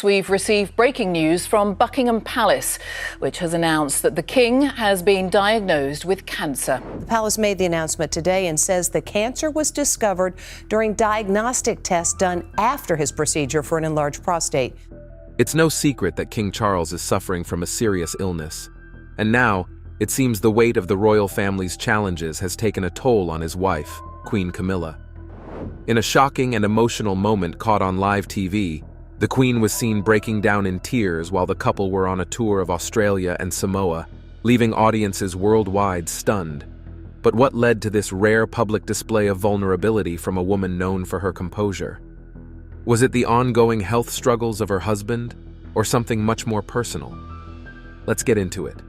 We've received breaking news from Buckingham Palace, which has announced that the King has been diagnosed with cancer. The palace made the announcement today and says the cancer was discovered during diagnostic tests done after his procedure for an enlarged prostate. It's no secret that King Charles is suffering from a serious illness. And now, it seems the weight of the royal family's challenges has taken a toll on his wife, Queen Camilla. In a shocking and emotional moment caught on live TV, the Queen was seen breaking down in tears while the couple were on a tour of Australia and Samoa, leaving audiences worldwide stunned. But what led to this rare public display of vulnerability from a woman known for her composure? Was it the ongoing health struggles of her husband, or something much more personal? Let's get into it.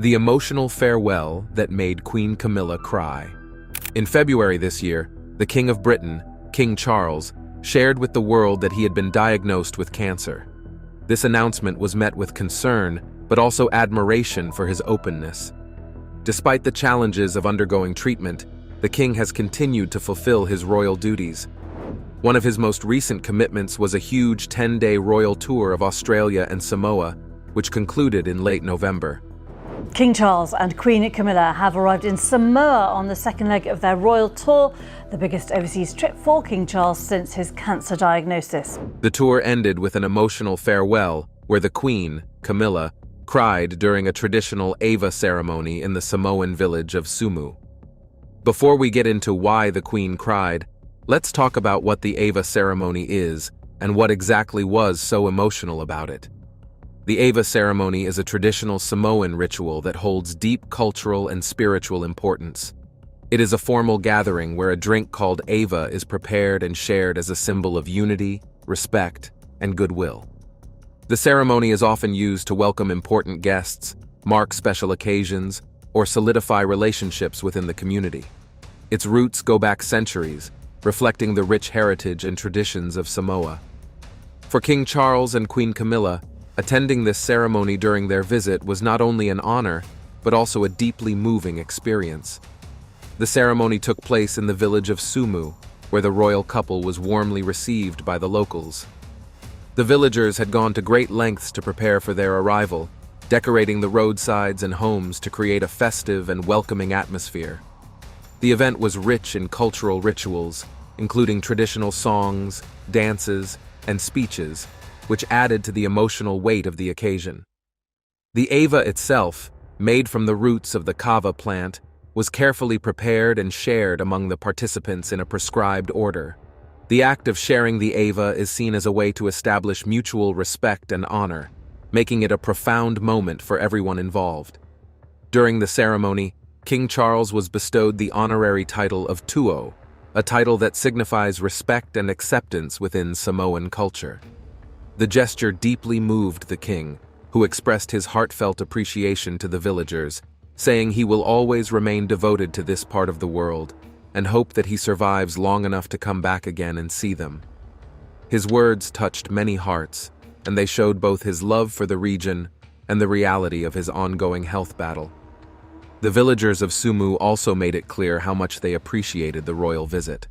The emotional farewell that made Queen Camilla cry. In February this year, the King of Britain, King Charles, shared with the world that he had been diagnosed with cancer. This announcement was met with concern, but also admiration for his openness. Despite the challenges of undergoing treatment, the king has continued to fulfill his royal duties. One of his most recent commitments was a huge 10-day royal tour of Australia and Samoa, which concluded in late November. King Charles and Queen Camilla have arrived in Samoa on the second leg of their royal tour, the biggest overseas trip for King Charles since his cancer diagnosis. The tour ended with an emotional farewell where the Queen, Camilla, cried during a traditional Ava ceremony in the Samoan village of Sumu. Before we get into why the Queen cried, let's talk about what the Ava ceremony is and what exactly was so emotional about it. The Ava ceremony is a traditional Samoan ritual that holds deep cultural and spiritual importance. It is a formal gathering where a drink called Ava is prepared and shared as a symbol of unity, respect, and goodwill. The ceremony is often used to welcome important guests, mark special occasions, or solidify relationships within the community. Its roots go back centuries, reflecting the rich heritage and traditions of Samoa. For King Charles and Queen Camilla, attending this ceremony during their visit was not only an honor, but also a deeply moving experience. The ceremony took place in the village of Sumu, where the royal couple was warmly received by the locals. The villagers had gone to great lengths to prepare for their arrival, decorating the roadsides and homes to create a festive and welcoming atmosphere. The event was rich in cultural rituals, including traditional songs, dances, and speeches, which added to the emotional weight of the occasion. The Ava itself, made from the roots of the kava plant, was carefully prepared and shared among the participants in a prescribed order. The act of sharing the Ava is seen as a way to establish mutual respect and honor, making it a profound moment for everyone involved. During the ceremony, King Charles was bestowed the honorary title of Tuo, a title that signifies respect and acceptance within Samoan culture. The gesture deeply moved the king, who expressed his heartfelt appreciation to the villagers, saying he will always remain devoted to this part of the world and hope that he survives long enough to come back again and see them. His words touched many hearts, and they showed both his love for the region and the reality of his ongoing health battle. The villagers of Sumu also made it clear how much they appreciated the royal visit.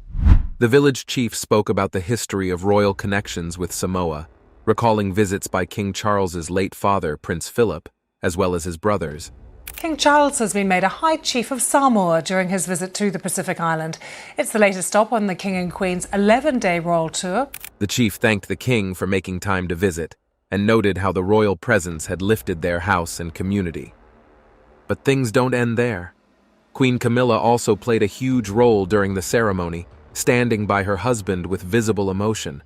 The village chief spoke about the history of royal connections with Samoa, recalling visits by King Charles's late father, Prince Philip, as well as his brothers. King Charles has been made a High Chief of Samoa during his visit to the Pacific Island. It's the latest stop on the King and Queen's 11-day royal tour. The chief thanked the king for making time to visit and noted how the royal presence had lifted their house and community. But things don't end there. Queen Camilla also played a huge role during the ceremony, standing by her husband with visible emotion.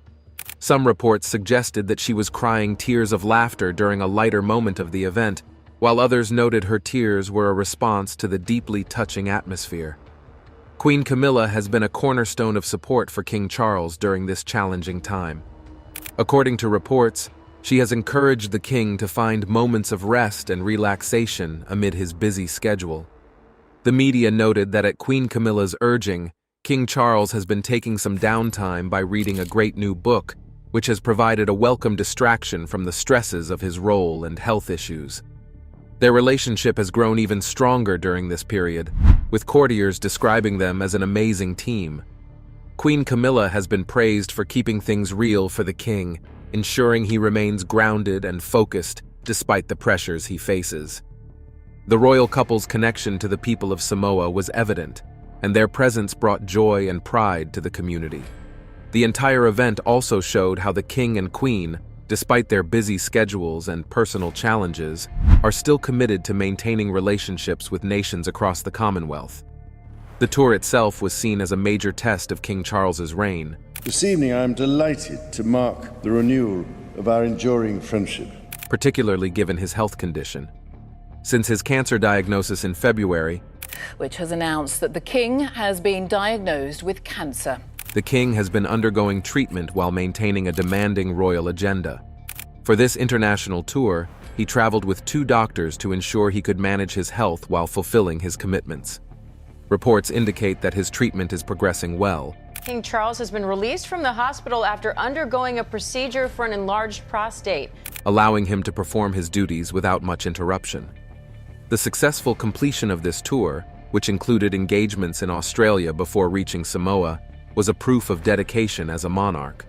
Some reports suggested that she was crying tears of laughter during a lighter moment of the event, while others noted her tears were a response to the deeply touching atmosphere. Queen Camilla has been a cornerstone of support for King Charles during this challenging time. According to reports, she has encouraged the king to find moments of rest and relaxation amid his busy schedule. The media noted that at Queen Camilla's urging, King Charles has been taking some downtime by reading a great new book, which has provided a welcome distraction from the stresses of his role and health issues. Their relationship has grown even stronger during this period, with courtiers describing them as an amazing team. Queen Camilla has been praised for keeping things real for the king ensuring he remains grounded and focused despite the pressures he faces. The royal couple's connection to the people of Samoa was evident, and their presence brought joy and pride to the community. The entire event also showed how the king and queen, despite their busy schedules and personal challenges, are still committed to maintaining relationships with nations across the Commonwealth. The tour itself was seen as a major test of King Charles's reign. This evening I am delighted to mark the renewal of our enduring friendship, particularly given his health condition. Since his cancer diagnosis in February, which has announced that the king has been diagnosed with cancer. The king has been undergoing treatment while maintaining a demanding royal agenda. For this international tour, he traveled with 2 doctors to ensure he could manage his health while fulfilling his commitments. Reports indicate that his treatment is progressing well. King Charles has been released from the hospital after undergoing a procedure for an enlarged prostate, allowing him to perform his duties without much interruption. The successful completion of this tour, which included engagements in Australia before reaching Samoa, was a proof of dedication as a monarch.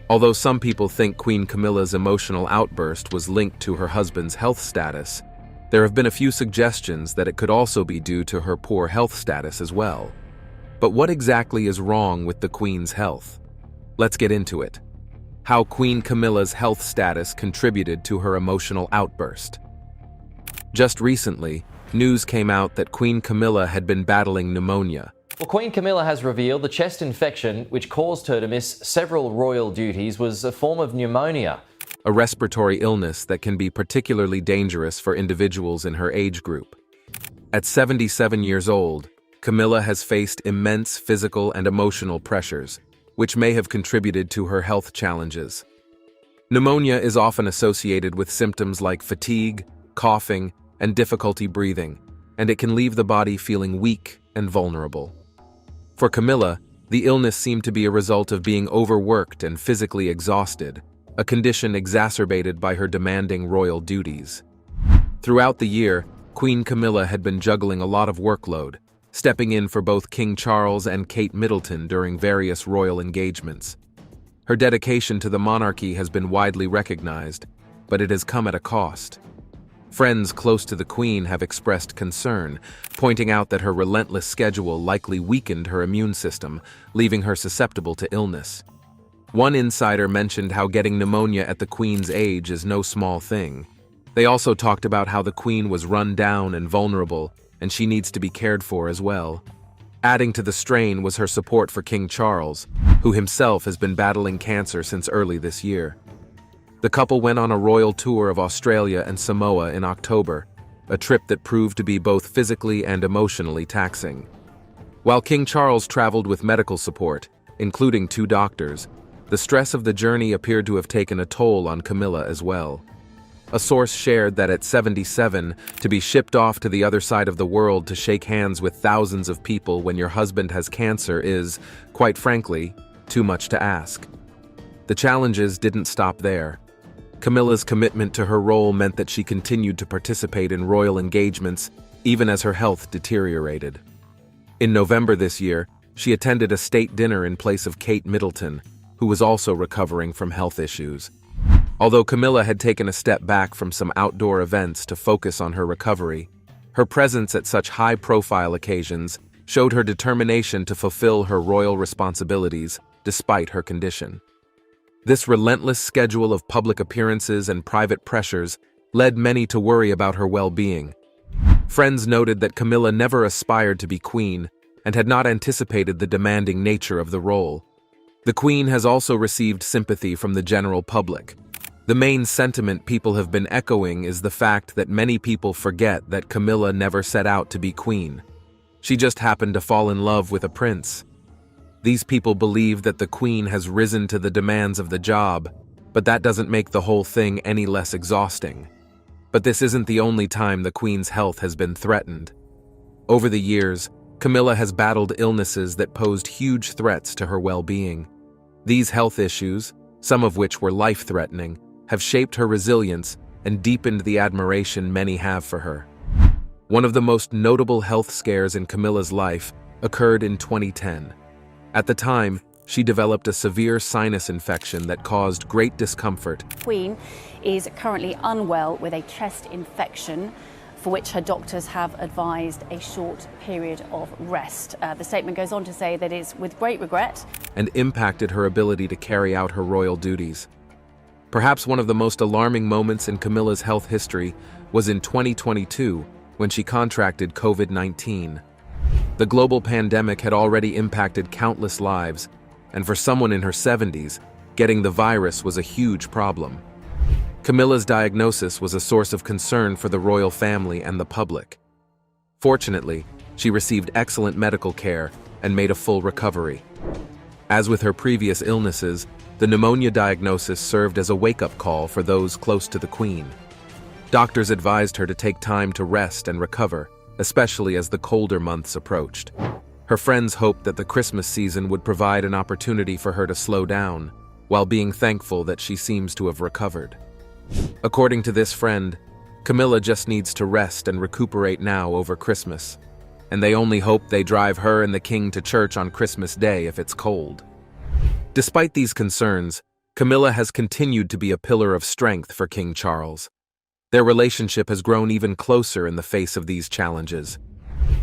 Although some people think Queen Camilla's emotional outburst was linked to her husband's health status, there have been a few suggestions that it could also be due to her poor health status as well. But what exactly is wrong with the Queen's health? Let's get into it. How Queen Camilla's health status contributed to her emotional outburst. Just recently, news came out that Queen Camilla had been battling pneumonia. Well, Queen Camilla has revealed the chest infection which caused her to miss several royal duties was a form of pneumonia, a respiratory illness that can be particularly dangerous for individuals in her age group. At 77 years old, Camilla has faced immense physical and emotional pressures, which may have contributed to her health challenges. Pneumonia is often associated with symptoms like fatigue, coughing, and difficulty breathing, and it can leave the body feeling weak and vulnerable. For Camilla, the illness seemed to be a result of being overworked and physically exhausted, a condition exacerbated by her demanding royal duties. Throughout the year, Queen Camilla had been juggling a lot of workload, stepping in for both King Charles and Kate Middleton during various royal engagements. Her dedication to the monarchy has been widely recognized, but it has come at a cost. Friends close to the Queen have expressed concern, pointing out that her relentless schedule likely weakened her immune system, leaving her susceptible to illness. One insider mentioned how getting pneumonia at the Queen's age is no small thing. They also talked about how the Queen was run down and vulnerable, and she needs to be cared for as well. Adding to the strain was her support for King Charles, who himself has been battling cancer since early this year. The couple went on a royal tour of Australia and Samoa in October, a trip that proved to be both physically and emotionally taxing. While King Charles traveled with medical support, including 2 doctors, the stress of the journey appeared to have taken a toll on Camilla as well. A source shared that at 77, to be shipped off to the other side of the world to shake hands with thousands of people when your husband has cancer is, quite frankly, too much to ask. The challenges didn't stop there. Camilla's commitment to her role meant that she continued to participate in royal engagements, even as her health deteriorated. In November this year, she attended a state dinner in place of Kate Middleton, who was also recovering from health issues. Although Camilla had taken a step back from some outdoor events to focus on her recovery, her presence at such high-profile occasions showed her determination to fulfill her royal responsibilities despite her condition. This relentless schedule of public appearances and private pressures led many to worry about her well-being. Friends noted that Camilla never aspired to be queen and had not anticipated the demanding nature of the role. The Queen has also received sympathy from the general public. The main sentiment people have been echoing is the fact that many people forget that Camilla never set out to be queen. She just happened to fall in love with a prince. These people believe that the Queen has risen to the demands of the job, but that doesn't make the whole thing any less exhausting. But this isn't the only time the Queen's health has been threatened. Over the years, Camilla has battled illnesses that posed huge threats to her well-being. These health issues, some of which were life-threatening, have shaped her resilience and deepened the admiration many have for her. One of the most notable health scares in Camilla's life occurred in 2010. At the time, she developed a severe sinus infection that caused great discomfort. Queen is currently unwell with a chest infection, for which her doctors have advised a short period of rest. The statement goes on to say that it's with great regret. And impacted her ability to carry out her royal duties. Perhaps one of the most alarming moments in Camilla's health history was in 2022 when she contracted COVID-19. The global pandemic had already impacted countless lives, and for someone in her 70s, getting the virus was a huge problem. Camilla's diagnosis was a source of concern for the royal family and the public. Fortunately, she received excellent medical care and made a full recovery. As with her previous illnesses, the pneumonia diagnosis served as a wake-up call for those close to the Queen. Doctors advised her to take time to rest and recover, especially as the colder months approached. Her friends hoped that the Christmas season would provide an opportunity for her to slow down, while being thankful that she seems to have recovered. According to this friend, Camilla just needs to rest and recuperate now over Christmas, and they only hope they drive her and the king to church on Christmas Day if it's cold. Despite these concerns, Camilla has continued to be a pillar of strength for King Charles. Their relationship has grown even closer in the face of these challenges.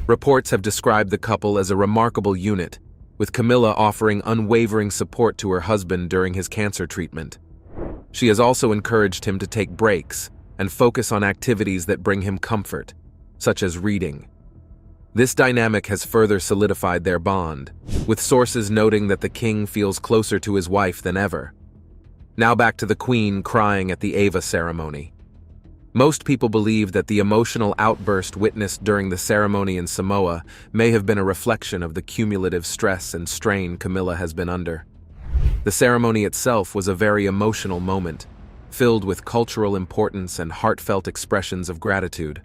Reports have described the couple as a remarkable unit, with Camilla offering unwavering support to her husband during his cancer treatment. She has also encouraged him to take breaks and focus on activities that bring him comfort, such as reading. This dynamic has further solidified their bond, with sources noting that the king feels closer to his wife than ever. Now back to the Queen crying at the Ava ceremony. Most people believe that the emotional outburst witnessed during the ceremony in Samoa may have been a reflection of the cumulative stress and strain Camilla has been under. The ceremony itself was a very emotional moment, filled with cultural importance and heartfelt expressions of gratitude.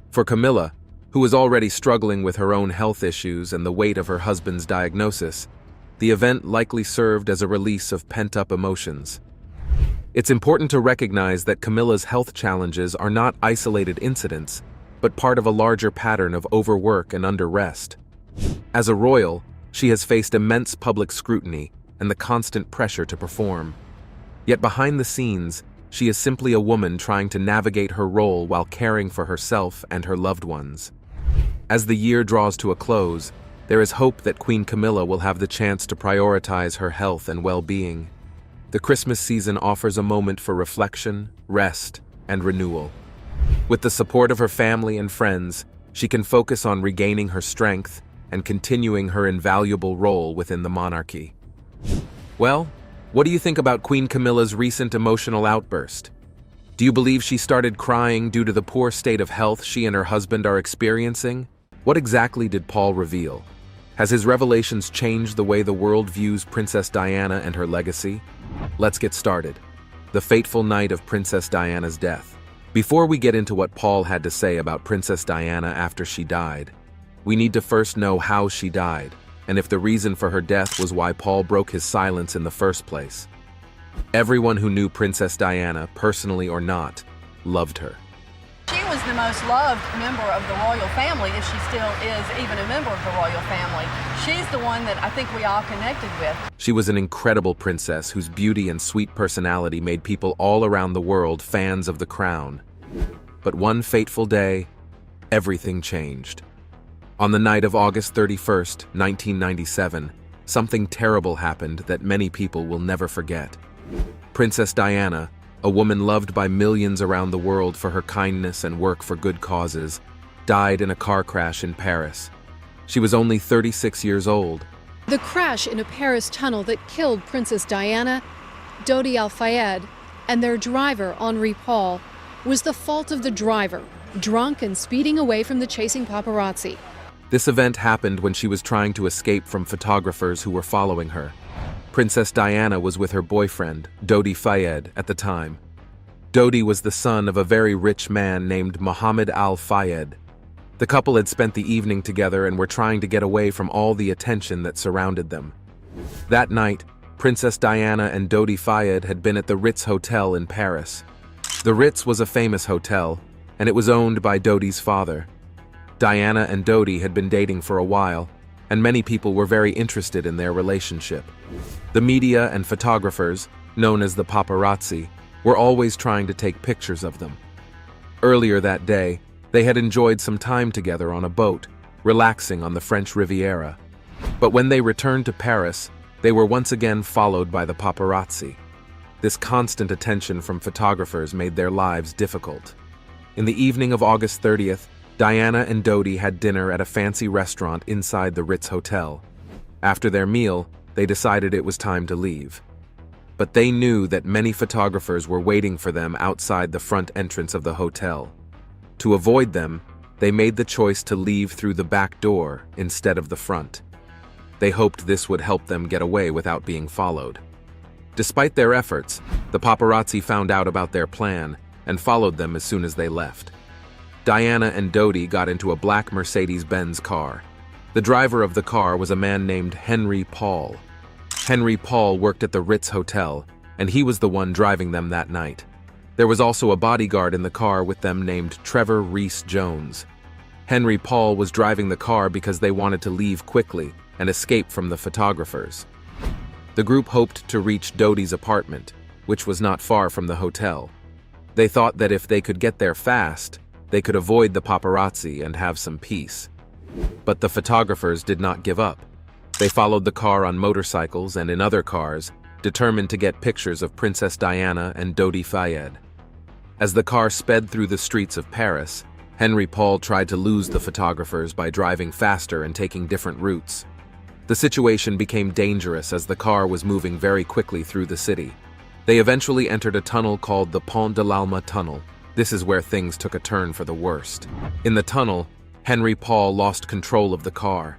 For Camilla, who was already struggling with her own health issues and the weight of her husband's diagnosis, the event likely served as a release of pent-up emotions. It's important to recognize that Camilla's health challenges are not isolated incidents, but part of a larger pattern of overwork and under-rest. As a royal, she has faced immense public scrutiny and the constant pressure to perform. Yet behind the scenes, she is simply a woman trying to navigate her role while caring for herself and her loved ones. As the year draws to a close, there is hope that Queen Camilla will have the chance to prioritize her health and well-being. The Christmas season offers a moment for reflection, rest, and renewal. With the support of her family and friends, she can focus on regaining her strength and continuing her invaluable role within the monarchy. Well, what do you think about Queen Camilla's recent emotional outburst? Do you believe she started crying due to the poor state of health she and her husband are experiencing? What exactly did Paul reveal? Has his revelations changed the way the world views Princess Diana and her legacy? Let's get started. The fateful night of Princess Diana's death. Before we get into what Paul had to say about Princess Diana after she died, we need to first know how she died, and if the reason for her death was why Paul broke his silence in the first place. Everyone who knew Princess Diana, personally or not, loved her. She was the most loved member of the royal family, if she still is even a member of the royal family. She's the one that I think we all connected with. She was an incredible princess whose beauty and sweet personality made people all around the world fans of the crown. But one fateful day, everything changed. On the night of August 31st, 1997, something terrible happened that many people will never forget. Princess Diana, a woman loved by millions around the world for her kindness and work for good causes, died in a car crash in Paris. She was only 36 years old. The crash in a Paris tunnel that killed Princess Diana, Dodi Al-Fayed, and their driver, Henri Paul, was the fault of the driver, drunk and speeding away from the chasing paparazzi. This event happened when she was trying to escape from photographers who were following her. Princess Diana was with her boyfriend, Dodi Fayed, at the time. Dodi was the son of a very rich man named Mohammed Al-Fayed. The couple had spent the evening together and were trying to get away from all the attention that surrounded them. That night, Princess Diana and Dodi Fayed had been at the Ritz Hotel in Paris. The Ritz was a famous hotel, and it was owned by Dodi's father. Diana and Dodi had been dating for a while, and many people were very interested in their relationship. The media and photographers, known as the paparazzi, were always trying to take pictures of them. Earlier that day, they had enjoyed some time together on a boat, relaxing on the French Riviera. But when they returned to Paris, they were once again followed by the paparazzi. This constant attention from photographers made their lives difficult. In the evening of August 30th, Diana and Dodi had dinner at a fancy restaurant inside the Ritz Hotel. After their meal, they decided it was time to leave. But they knew that many photographers were waiting for them outside the front entrance of the hotel. To avoid them, they made the choice to leave through the back door instead of the front. They hoped this would help them get away without being followed. Despite their efforts, the paparazzi found out about their plan and followed them as soon as they left. Diana and Dodi got into a black Mercedes-Benz car. The driver of the car was a man named Henry Paul. Henry Paul worked at the Ritz Hotel, and he was the one driving them that night. There was also a bodyguard in the car with them named Trevor Rees-Jones. Henry Paul was driving the car because they wanted to leave quickly and escape from the photographers. The group hoped to reach Dodi's apartment, which was not far from the hotel. They thought that if they could get there fast, they could avoid the paparazzi and have some peace. But the photographers did not give up. They followed the car on motorcycles and in other cars, determined to get pictures of Princess Diana and Dodi Fayed. As the car sped through the streets of Paris, Henry Paul tried to lose the photographers by driving faster and taking different routes. The situation became dangerous as the car was moving very quickly through the city. They eventually entered a tunnel called the Pont de l'Alma Tunnel. This is where things took a turn for the worst. In the tunnel, Henry Paul lost control of the car.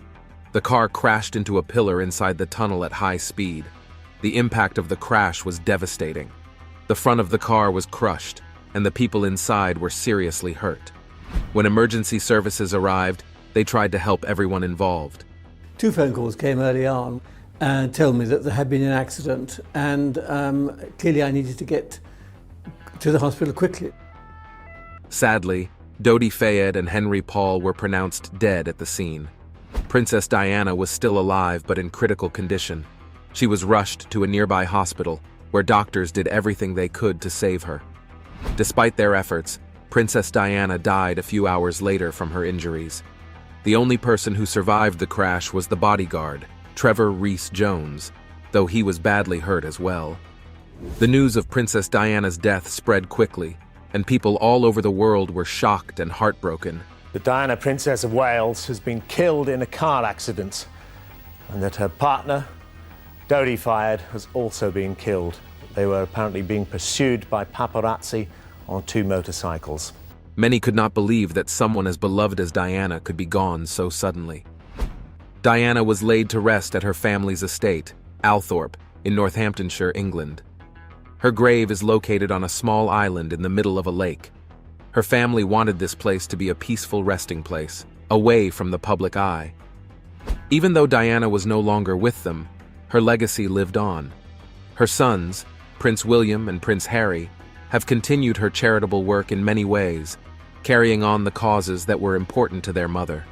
The car crashed into a pillar inside the tunnel at high speed. The impact of the crash was devastating. The front of the car was crushed, and the people inside were seriously hurt. When emergency services arrived, they tried to help everyone involved. 2 phone calls came early on and told me that there had been an accident, and clearly I needed to get to the hospital quickly. Sadly, Dodi Fayed and Henry Paul were pronounced dead at the scene. Princess Diana was still alive but in critical condition. She was rushed to a nearby hospital where doctors did everything they could to save her. Despite their efforts, Princess Diana died a few hours later from her injuries. The only person who survived the crash was the bodyguard, Trevor Rees-Jones, though he was badly hurt as well. The news of Princess Diana's death spread quickly, and people all over the world were shocked and heartbroken. The Diana, Princess of Wales, has been killed in a car accident, and that her partner, Dodi Fayed, has also been killed. They were apparently being pursued by paparazzi on 2 motorcycles. Many could not believe that someone as beloved as Diana could be gone so suddenly. Diana was laid to rest at her family's estate, Althorpe, in Northamptonshire, England. Her grave is located on a small island in the middle of a lake. Her family wanted this place to be a peaceful resting place, away from the public eye. Even though Diana was no longer with them, her legacy lived on. Her sons, Prince William and Prince Harry, have continued her charitable work in many ways, carrying on the causes that were important to their mother.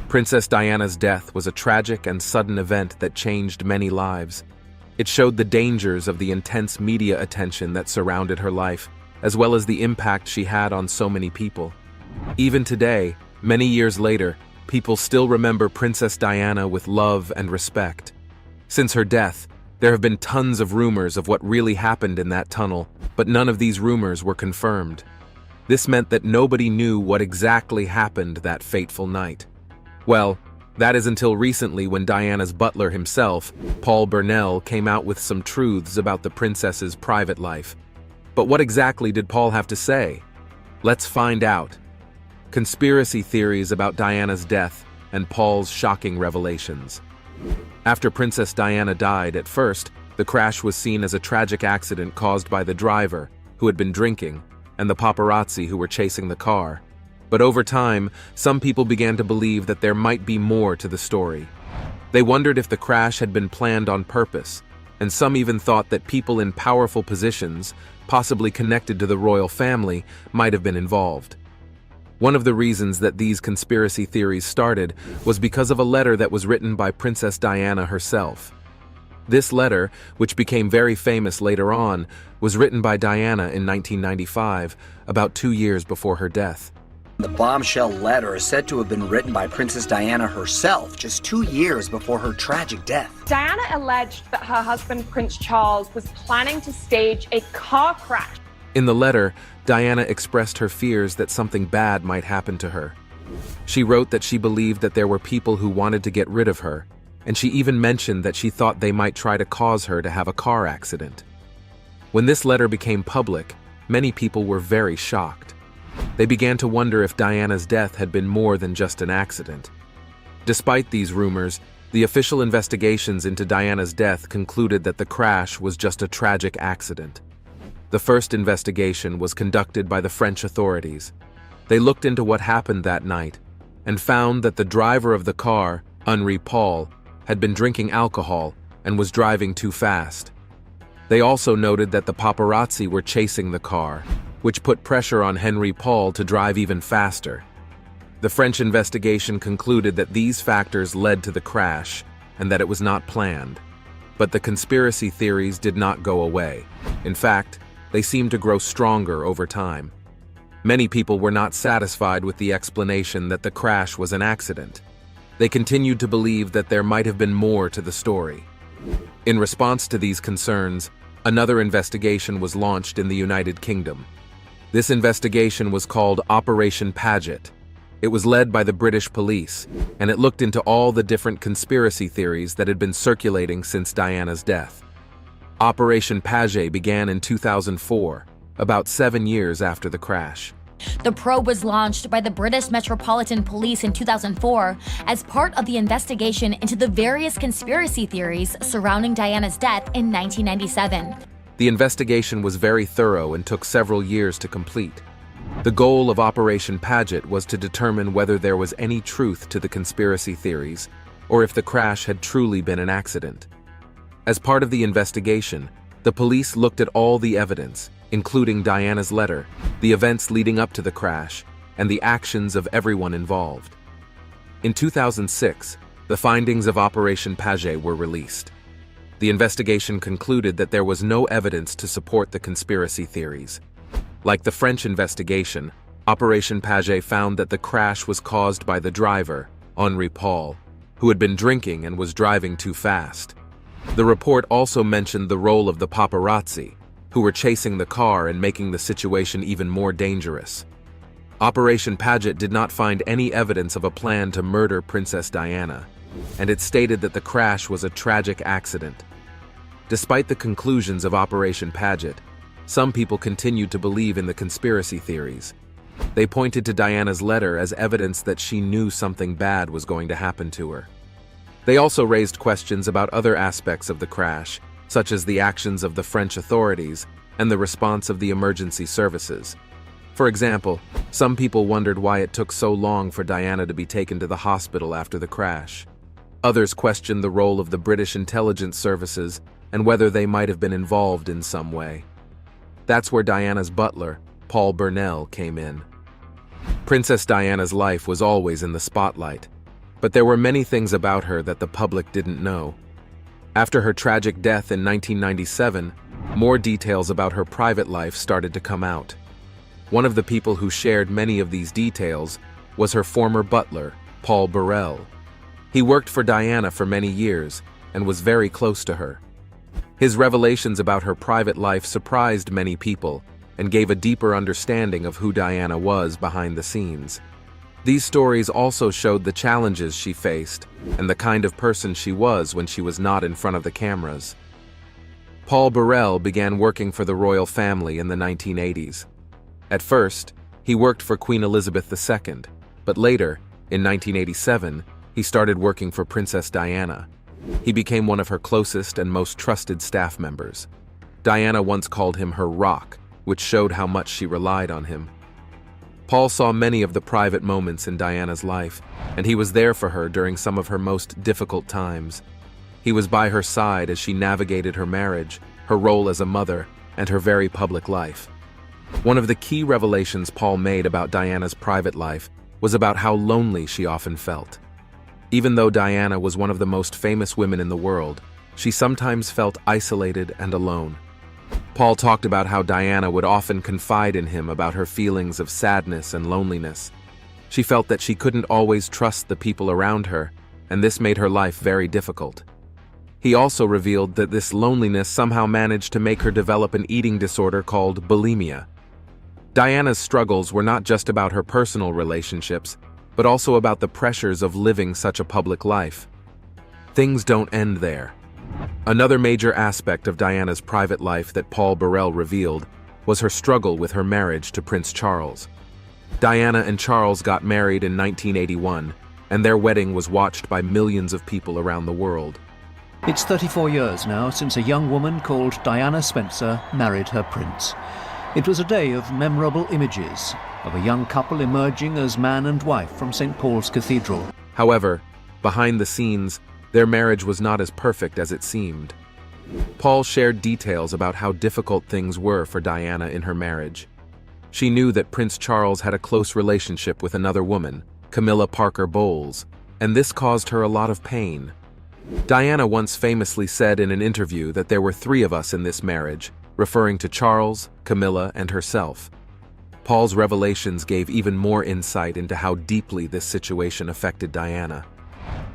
Princess Diana's death was a tragic and sudden event that changed many lives. It showed the dangers of the intense media attention that surrounded her life, as well as the impact she had on so many people. Even today, many years later, people still remember Princess Diana with love and respect. Since her death, there have been tons of rumors of what really happened in that tunnel, but none of these rumors were confirmed. This meant that nobody knew what exactly happened that fateful night. Well, that is until recently when Diana's butler himself, Paul Burrell, came out with some truths about the princess's private life. But what exactly did Paul have to say? Let's find out. Conspiracy theories about Diana's death and Paul's shocking revelations. After Princess Diana died, at first, the crash was seen as a tragic accident caused by the driver, who had been drinking, and the paparazzi who were chasing the car. But over time, some people began to believe that there might be more to the story. They wondered if the crash had been planned on purpose, and some even thought that people in powerful positions, possibly connected to the royal family, might have been involved. One of the reasons that these conspiracy theories started was because of a letter that was written by Princess Diana herself. This letter, which became very famous later on, was written by Diana in 1995, about 2 years before her death. The bombshell letter is said to have been written by Princess Diana herself just 2 years before her tragic death. Diana alleged that her husband, Prince Charles, was planning to stage a car crash. In the letter, Diana expressed her fears that something bad might happen to her. She wrote that she believed that there were people who wanted to get rid of her, and she even mentioned that she thought they might try to cause her to have a car accident. When this letter became public, many people were very shocked. They began to wonder if Diana's death had been more than just an accident. Despite these rumors, the official investigations into Diana's death concluded that the crash was just a tragic accident. The first investigation was conducted by the French authorities. They looked into what happened that night and found that the driver of the car, Henri Paul, had been drinking alcohol and was driving too fast. They also noted that the paparazzi were chasing the car, which put pressure on Henri Paul to drive even faster. The French investigation concluded that these factors led to the crash and that it was not planned. But the conspiracy theories did not go away. In fact, they seemed to grow stronger over time. Many people were not satisfied with the explanation that the crash was an accident. They continued to believe that there might have been more to the story. In response to these concerns, another investigation was launched in the United Kingdom. This investigation was called Operation Paget. It was led by the British police, and it looked into all the different conspiracy theories that had been circulating since Diana's death. Operation Paget began in 2004, about 7 years after the crash. The probe was launched by the British Metropolitan Police in 2004 as part of the investigation into the various conspiracy theories surrounding Diana's death in 1997. The investigation was very thorough and took several years to complete. The goal of Operation Paget was to determine whether there was any truth to the conspiracy theories, or if the crash had truly been an accident. As part of the investigation, the police looked at all the evidence, including Diana's letter, the events leading up to the crash, and the actions of everyone involved. In 2006, the findings of Operation Paget were released. The investigation concluded that there was no evidence to support the conspiracy theories. Like the French investigation, Operation Paget found that the crash was caused by the driver, Henri Paul, who had been drinking and was driving too fast. The report also mentioned the role of the paparazzi, who were chasing the car and making the situation even more dangerous. Operation Paget did not find any evidence of a plan to murder Princess Diana, and it stated that the crash was a tragic accident. Despite the conclusions of Operation Paget, some people continued to believe in the conspiracy theories. They pointed to Diana's letter as evidence that she knew something bad was going to happen to her. They also raised questions about other aspects of the crash, such as the actions of the French authorities and the response of the emergency services. For example, some people wondered why it took so long for Diana to be taken to the hospital after the crash. Others questioned the role of the British intelligence services and whether they might have been involved in some way. That's where Diana's butler, Paul Burrell, came in. Princess Diana's life was always in the spotlight, but there were many things about her that the public didn't know. After her tragic death in 1997, more details about her private life started to come out. One of the people who shared many of these details was her former butler, Paul Burrell. He worked for Diana for many years and was very close to her. His revelations about her private life surprised many people and gave a deeper understanding of who Diana was behind the scenes. These stories also showed the challenges she faced and the kind of person she was when she was not in front of the cameras. Paul Burrell began working for the royal family in the 1980s. At first, he worked for Queen Elizabeth II, but later, in 1987, he started working for Princess Diana. He became one of her closest and most trusted staff members. Diana once called him her rock, which showed how much she relied on him. Paul saw many of the private moments in Diana's life, and he was there for her during some of her most difficult times. He was by her side as she navigated her marriage, her role as a mother, and her very public life. One of the key revelations Paul made about Diana's private life was about how lonely she often felt. Even though Diana was one of the most famous women in the world, she sometimes felt isolated and alone. Paul talked about how Diana would often confide in him about her feelings of sadness and loneliness. She felt that she couldn't always trust the people around her, and this made her life very difficult. He also revealed that this loneliness somehow managed to make her develop an eating disorder called bulimia. Diana's struggles were not just about her personal relationships, but also about the pressures of living such a public life. Things don't end there. Another major aspect of Diana's private life that Paul Burrell revealed was her struggle with her marriage to Prince Charles. Diana and Charles got married in 1981, and their wedding was watched by millions of people around the world. It's 34 years now since a young woman called Diana Spencer married her prince. It was a day of memorable images, of a young couple emerging as man and wife from St. Paul's Cathedral. However, behind the scenes, their marriage was not as perfect as it seemed. Paul shared details about how difficult things were for Diana in her marriage. She knew that Prince Charles had a close relationship with another woman, Camilla Parker Bowles, and this caused her a lot of pain. Diana once famously said in an interview that there were 3 of us in this marriage, referring to Charles, Camilla, and herself. Paul's revelations gave even more insight into how deeply this situation affected Diana.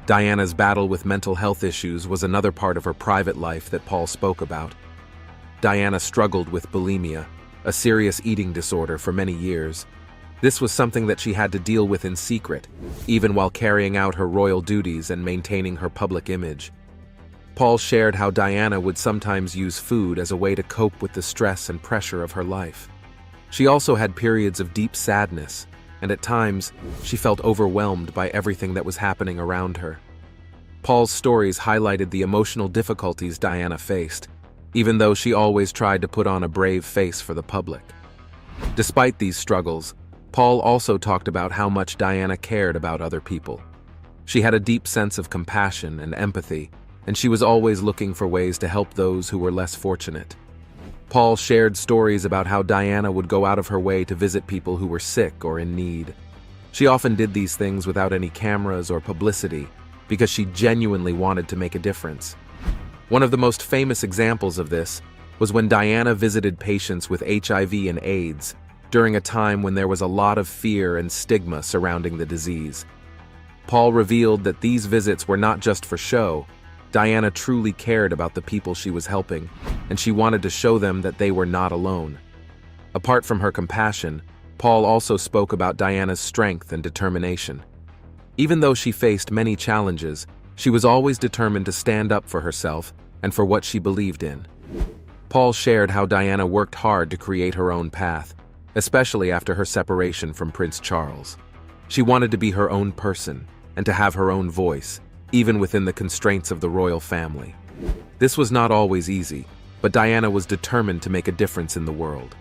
Diana's battle with mental health issues was another part of her private life that Paul spoke about. Diana struggled with bulimia, a serious eating disorder, for many years. This was something that she had to deal with in secret, even while carrying out her royal duties and maintaining her public image. Paul shared how Diana would sometimes use food as a way to cope with the stress and pressure of her life. She also had periods of deep sadness, and at times, she felt overwhelmed by everything that was happening around her. Paul's stories highlighted the emotional difficulties Diana faced, even though she always tried to put on a brave face for the public. Despite these struggles, Paul also talked about how much Diana cared about other people. She had a deep sense of compassion and empathy, and she was always looking for ways to help those who were less fortunate. Paul shared stories about how Diana would go out of her way to visit people who were sick or in need. She often did these things without any cameras or publicity because she genuinely wanted to make a difference. One of the most famous examples of this was when Diana visited patients with HIV and AIDS during a time when there was a lot of fear and stigma surrounding the disease. Paul revealed that these visits were not just for show. Diana truly cared about the people she was helping, and she wanted to show them that they were not alone. Apart from her compassion, Paul also spoke about Diana's strength and determination. Even though she faced many challenges, she was always determined to stand up for herself and for what she believed in. Paul shared how Diana worked hard to create her own path, especially after her separation from Prince Charles. She wanted to be her own person and to have her own voice, even within the constraints of the royal family. This was not always easy, but Diana was determined to make a difference in the world.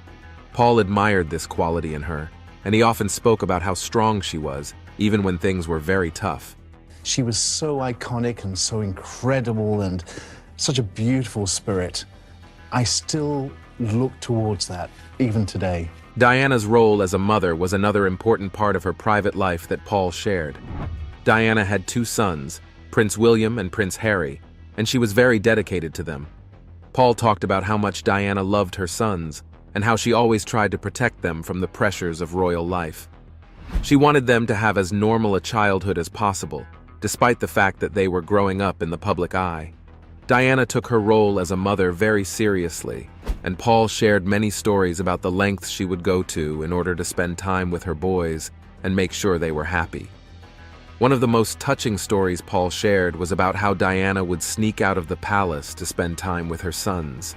Paul admired this quality in her, and he often spoke about how strong she was, even when things were very tough. She was so iconic and so incredible and such a beautiful spirit. I still look towards that, even today. Diana's role as a mother was another important part of her private life that Paul shared. Diana had 2 sons, Prince William and Prince Harry, and she was very dedicated to them. Paul talked about how much Diana loved her sons and how she always tried to protect them from the pressures of royal life. She wanted them to have as normal a childhood as possible, despite the fact that they were growing up in the public eye. Diana took her role as a mother very seriously, and Paul shared many stories about the lengths she would go to in order to spend time with her boys and make sure they were happy. One of the most touching stories Paul shared was about how Diana would sneak out of the palace to spend time with her sons.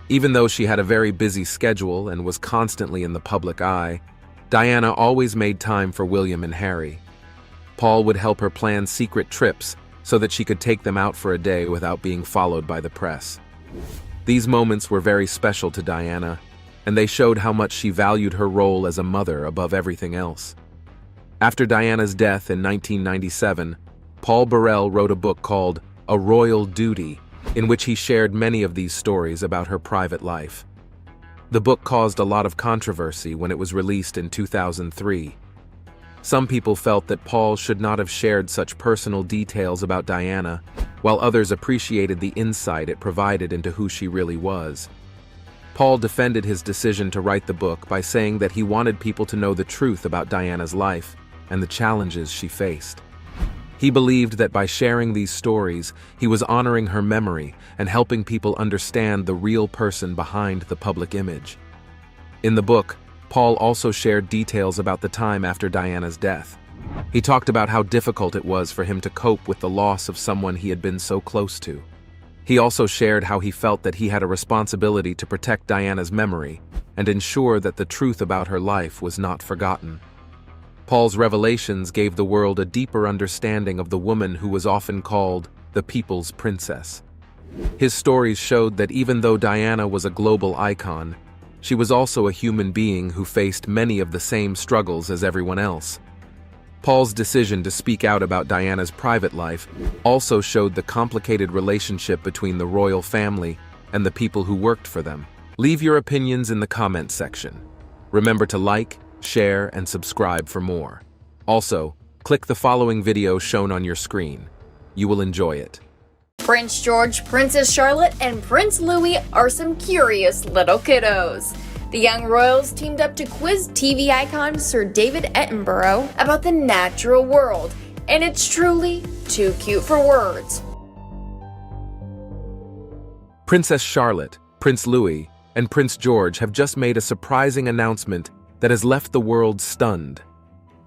Even though she had a very busy schedule and was constantly in the public eye, Diana always made time for William and Harry. Paul would help her plan secret trips so that she could take them out for a day without being followed by the press. These moments were very special to Diana, and they showed how much she valued her role as a mother above everything else. After Diana's death in 1997, Paul Burrell wrote a book called A Royal Duty, in which he shared many of these stories about her private life. The book caused a lot of controversy when it was released in 2003. Some people felt that Paul should not have shared such personal details about Diana while others appreciated the insight it provided into who she really was. Paul defended his decision to write the book by saying that he wanted people to know the truth about Diana's life and the challenges she faced. He believed that by sharing these stories, he was honoring her memory and helping people understand the real person behind the public image. In the book, Paul also shared details about the time after Diana's death. He talked about how difficult it was for him to cope with the loss of someone he had been so close to. He also shared how he felt that he had a responsibility to protect Diana's memory and ensure that the truth about her life was not forgotten. Paul's revelations gave the world a deeper understanding of the woman who was often called the People's Princess. His stories showed that even though Diana was a global icon, she was also a human being who faced many of the same struggles as everyone else. Paul's decision to speak out about Diana's private life also showed the complicated relationship between the royal family and the people who worked for them. Leave your opinions in the comments section. Remember to like, share, and subscribe for more. Also, click the following video shown on your screen. You will enjoy it. Prince George, Princess Charlotte, and Prince Louis are some curious little kiddos. The young royals teamed up to quiz TV icon Sir David Attenborough about the natural world, and it's truly too cute for words. Princess Charlotte, Prince Louis, and Prince George have just made a surprising announcement that has left the world stunned.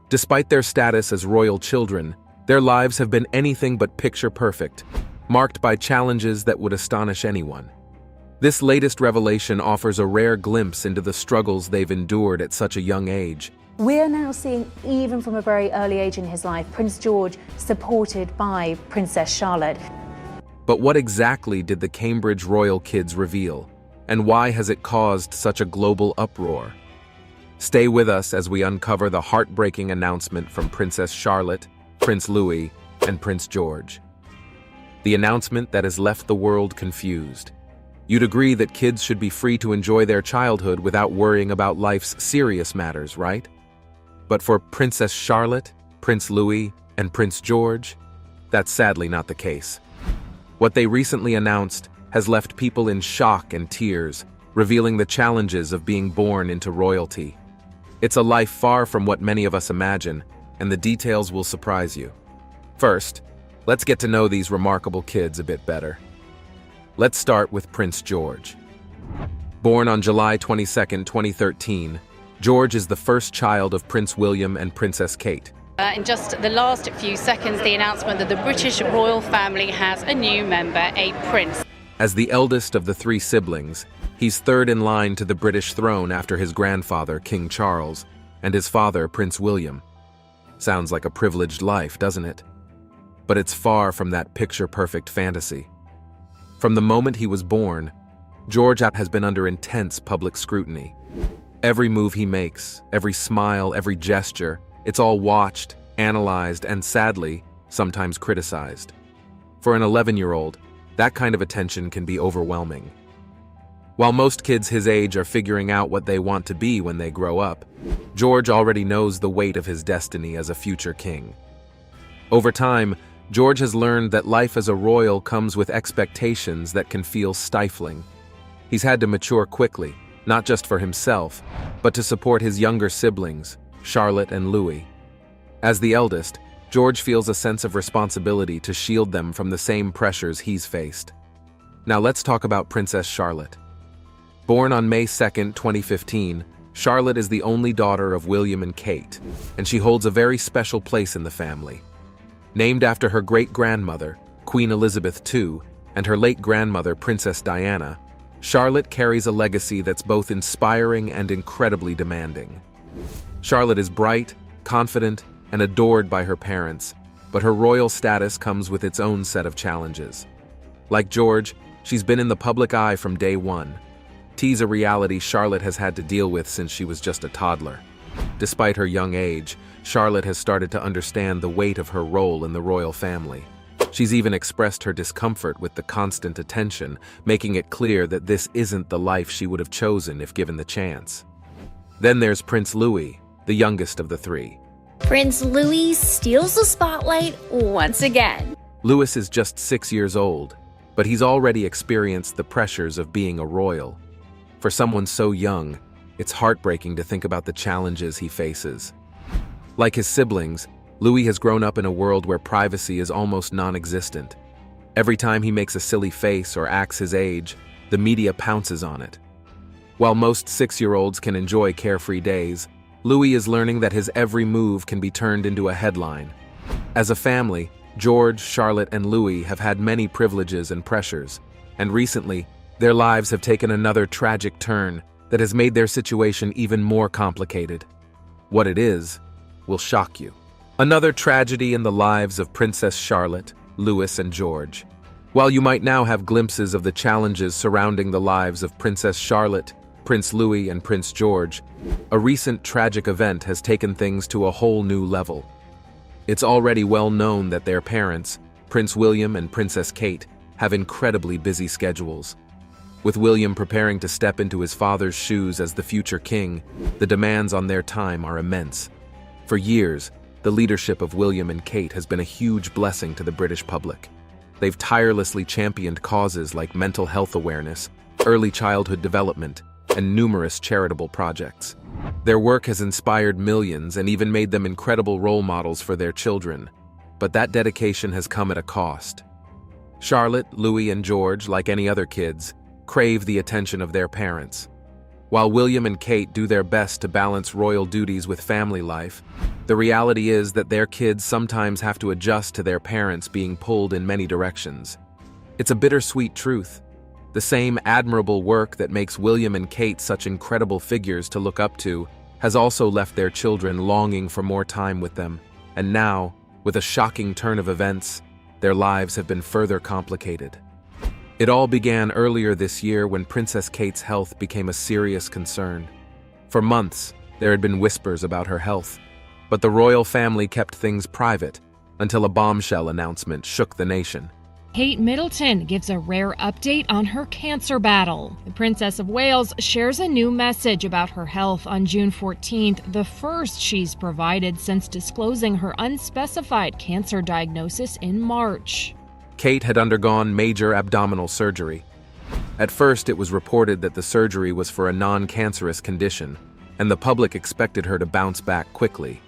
Despite their status as royal children, their lives have been anything but picture-perfect, marked by challenges that would astonish anyone. This latest revelation offers a rare glimpse into the struggles they've endured at such a young age. We're now seeing, even from a very early age in his life, Prince George supported by Princess Charlotte. But what exactly did the Cambridge royal kids reveal, and why has it caused such a global uproar? Stay with us as we uncover the heartbreaking announcement from Princess Charlotte, Prince Louis, and Prince George. The announcement that has left the world confused. You'd agree that kids should be free to enjoy their childhood without worrying about life's serious matters, right? But for Princess Charlotte, Prince Louis, and Prince George, that's sadly not the case. What they recently announced has left people in shock and tears, revealing the challenges of being born into royalty. It's a life far from what many of us imagine, and the details will surprise you. First, let's get to know these remarkable kids a bit better. Let's start with Prince George. Born on July 22, 2013, George is the first child of Prince William and Princess Kate. In just the last few seconds, the announcement that the British royal family has a new member, a prince. As the eldest of the three siblings, he's third in line to the British throne after his grandfather, King Charles, and his father, Prince William. Sounds like a privileged life, doesn't it? But it's far from that picture-perfect fantasy. From the moment he was born, George has been under intense public scrutiny. Every move he makes, every smile, every gesture, it's all watched, analyzed, and sadly, sometimes criticized. For an 11-year-old, that kind of attention can be overwhelming. While most kids his age are figuring out what they want to be when they grow up, George already knows the weight of his destiny as a future king. Over time, George has learned that life as a royal comes with expectations that can feel stifling. He's had to mature quickly, not just for himself, but to support his younger siblings, Charlotte and Louis. As the eldest, George feels a sense of responsibility to shield them from the same pressures he's faced. Now let's talk about Princess Charlotte. Born on May 2, 2015, Charlotte is the only daughter of William and Kate, and she holds a very special place in the family. Named after her great-grandmother, Queen Elizabeth II, and her late grandmother, Princess Diana, Charlotte carries a legacy that's both inspiring and incredibly demanding. Charlotte is bright, confident, and adored by her parents, but her royal status comes with its own set of challenges. Like George, she's been in the public eye from day one. Tease a reality Charlotte has had to deal with since she was just a toddler. Despite her young age, Charlotte has started to understand the weight of her role in the royal family. She's even expressed her discomfort with the constant attention, making it clear that this isn't the life she would have chosen if given the chance. Then there's Prince Louis, the youngest of the three. Prince Louis steals the spotlight once again. Louis is just 6 years old, but he's already experienced the pressures of being a royal. For someone so young, it's heartbreaking to think about the challenges he faces. Like his siblings, Louis has grown up in a world where privacy is almost non-existent. Every time he makes a silly face or acts his age, the media pounces on it. While most 6-year-olds can enjoy carefree days, Louis is learning that his every move can be turned into a headline. As a family, George, Charlotte, and Louis have had many privileges and pressures, and recently, their lives have taken another tragic turn that has made their situation even more complicated. What it is will shock you. Another tragedy in the lives of Princess Charlotte, Louis, and George. While you might now have glimpses of the challenges surrounding the lives of Princess Charlotte, Prince Louis, and Prince George, a recent tragic event has taken things to a whole new level. It's already well known that their parents, Prince William and Princess Kate, have incredibly busy schedules. With William preparing to step into his father's shoes as the future king, the demands on their time are immense. For years, the leadership of William and Kate has been a huge blessing to the British public. They've tirelessly championed causes like mental health awareness, early childhood development, and numerous charitable projects. Their work has inspired millions and even made them incredible role models for their children. But that dedication has come at a cost. Charlotte, Louis, and George, like any other kids, crave the attention of their parents. While William and Kate do their best to balance royal duties with family life, the reality is that their kids sometimes have to adjust to their parents being pulled in many directions. It's a bittersweet truth. The same admirable work that makes William and Kate such incredible figures to look up to has also left their children longing for more time with them. And now, with a shocking turn of events, their lives have been further complicated. It all began earlier this year when Princess Kate's health became a serious concern. For months, there had been whispers about her health, but the royal family kept things private until a bombshell announcement shook the nation. Kate Middleton gives a rare update on her cancer battle. The Princess of Wales shares a new message about her health on June 14th, the first she's provided since disclosing her unspecified cancer diagnosis in March. Kate had undergone major abdominal surgery. At first, it was reported that the surgery was for a non-cancerous condition, and the public expected her to bounce back quickly.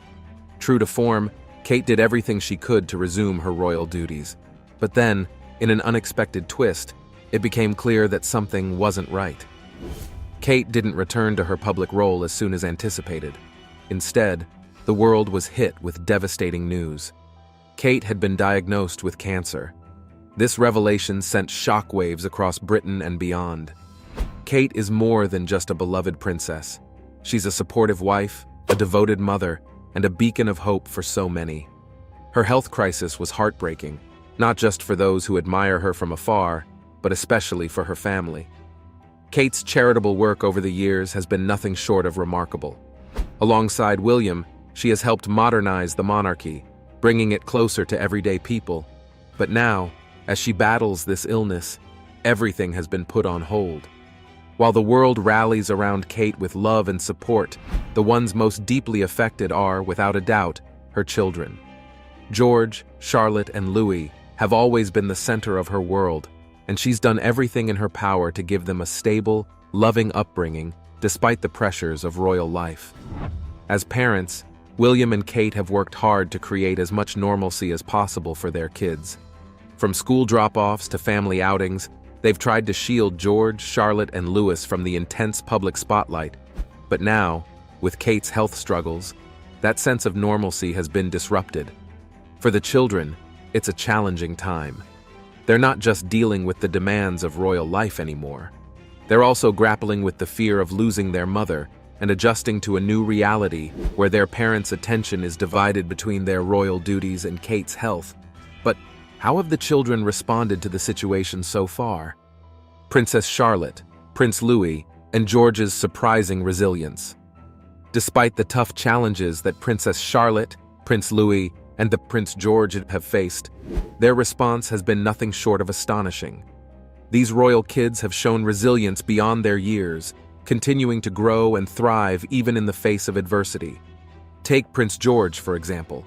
True to form, Kate did everything she could to resume her royal duties. But then, in an unexpected twist, it became clear that something wasn't right. Kate didn't return to her public role as soon as anticipated. Instead, the world was hit with devastating news. Kate had been diagnosed with cancer. This revelation sent shockwaves across Britain and beyond. Kate is more than just a beloved princess. She's a supportive wife, a devoted mother, and a beacon of hope for so many. Her health crisis was heartbreaking, not just for those who admire her from afar, but especially for her family. Kate's charitable work over the years has been nothing short of remarkable. Alongside William, she has helped modernize the monarchy, bringing it closer to everyday people. But now, as she battles this illness, everything has been put on hold. While the world rallies around Kate with love and support, the ones most deeply affected are, without a doubt, her children. George, Charlotte, and Louis have always been the center of her world, and she's done everything in her power to give them a stable, loving upbringing despite the pressures of royal life. As parents, William and Kate have worked hard to create as much normalcy as possible for their kids. From school drop-offs to family outings, they've tried to shield George, Charlotte, and Louis from the intense public spotlight. But now, with Kate's health struggles, that sense of normalcy has been disrupted. For the children, it's a challenging time. They're not just dealing with the demands of royal life anymore. They're also grappling with the fear of losing their mother and adjusting to a new reality where their parents' attention is divided between their royal duties and Kate's health. But how have the children responded to the situation so far? Princess Charlotte, Prince Louis, and George's surprising resilience. Despite the tough challenges that Princess Charlotte, Prince Louis, and the Prince George have faced, their response has been nothing short of astonishing. These royal kids have shown resilience beyond their years, continuing to grow and thrive even in the face of adversity. Take Prince George, for example.